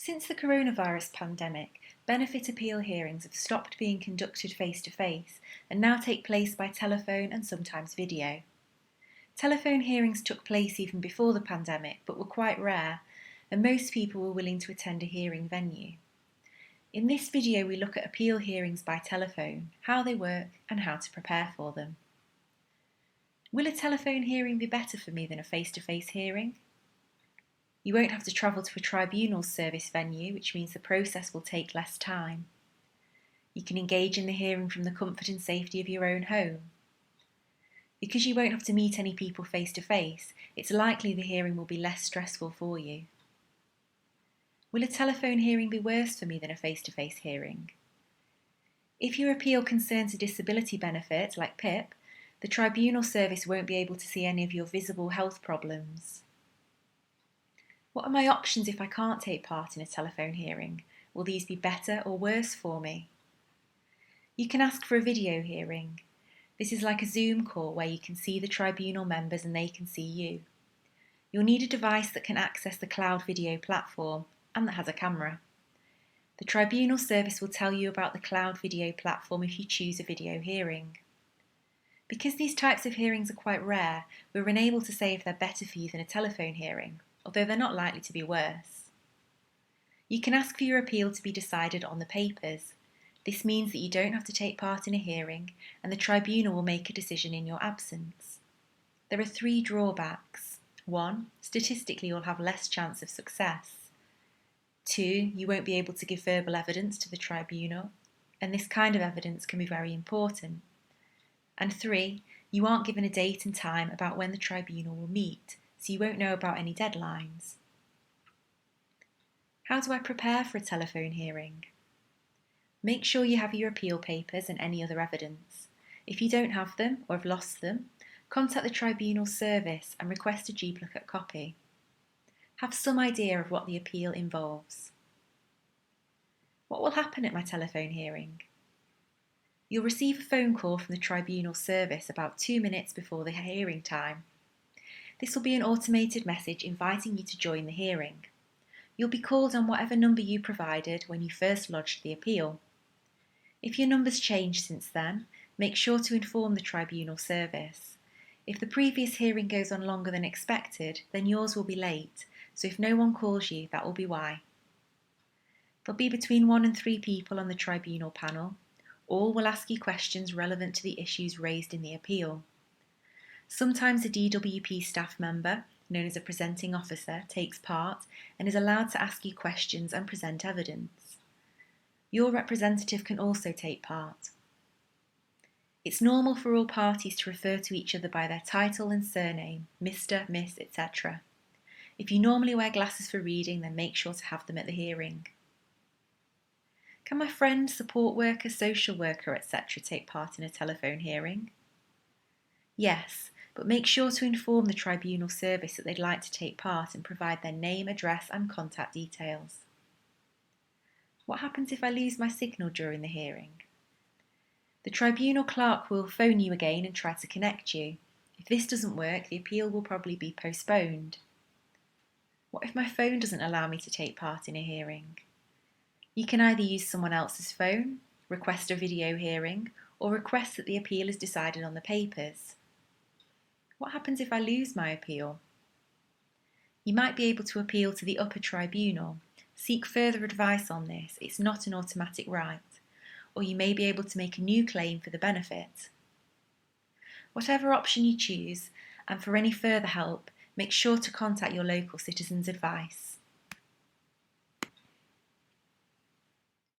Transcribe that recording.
Since the coronavirus pandemic, benefit appeal hearings have stopped being conducted face-to-face and now take place by telephone and sometimes video. Telephone hearings took place even before the pandemic but were quite rare, and most people were willing to attend a hearing venue. In this video we look at appeal hearings by telephone, how they work and how to prepare for them. Will a telephone hearing be better for me than a face-to-face hearing? You won't have to travel to a tribunal service venue, which means the process will take less time. You can engage in the hearing from the comfort and safety of your own home. Because you won't have to meet any people face to face, it's likely the hearing will be less stressful for you. Will a telephone hearing be worse for me than a face-to-face hearing? If your appeal concerns a disability benefit, like PIP, the tribunal service won't be able to see any of your visible health problems. What are my options if I can't take part in a telephone hearing? Will these be better or worse for me? You can ask for a video hearing. This is like a Zoom call where you can see the tribunal members and they can see you. You'll need a device that can access the cloud video platform and that has a camera. The tribunal service will tell you about the cloud video platform if you choose a video hearing. Because these types of hearings are quite rare, we're unable to say if they're better for you than a telephone hearing, although they're not likely to be worse. You can ask for your appeal to be decided on the papers. This means that you don't have to take part in a hearing and the tribunal will make a decision in your absence. There are 3 drawbacks. 1. Statistically you'll have less chance of success. 2. You won't be able to give verbal evidence to the tribunal, and this kind of evidence can be very important. And 3. You aren't given a date and time about when the tribunal will meet, so you won't know about any deadlines. How do I prepare for a telephone hearing? Make sure you have your appeal papers and any other evidence. If you don't have them or have lost them, contact the tribunal service and request a duplicate copy. Have some idea of what the appeal involves. What will happen at my telephone hearing? You'll receive a phone call from the tribunal service about 2 minutes before the hearing time. This will be an automated message inviting you to join the hearing. You'll be called on whatever number you provided when you first lodged the appeal. If your number's changed since then, make sure to inform the tribunal service. If the previous hearing goes on longer than expected, then yours will be late, so if no one calls you, that will be why. There'll be between 1 and 3 people on the tribunal panel. All will ask you questions relevant to the issues raised in the appeal. Sometimes a DWP staff member, known as a presenting officer, takes part and is allowed to ask you questions and present evidence. Your representative can also take part. It's normal for all parties to refer to each other by their title and surname, Mr., Miss, etc. If you normally wear glasses for reading, then make sure to have them at the hearing. Can my friend, support worker, social worker, etc. take part in a telephone hearing? Yes, but make sure to inform the tribunal service that they'd like to take part and provide their name, address and contact details. What happens if I lose my signal during the hearing? The tribunal clerk will phone you again and try to connect you. If this doesn't work, the appeal will probably be postponed. What if my phone doesn't allow me to take part in a hearing? You can either use someone else's phone, request a video hearing, or request that the appeal is decided on the papers. What happens if I lose my appeal? You might be able to appeal to the upper tribunal. Seek further advice on this, it's not an automatic right. Or you may be able to make a new claim for the benefit. Whatever option you choose, and for any further help, make sure to contact your local Citizens Advice.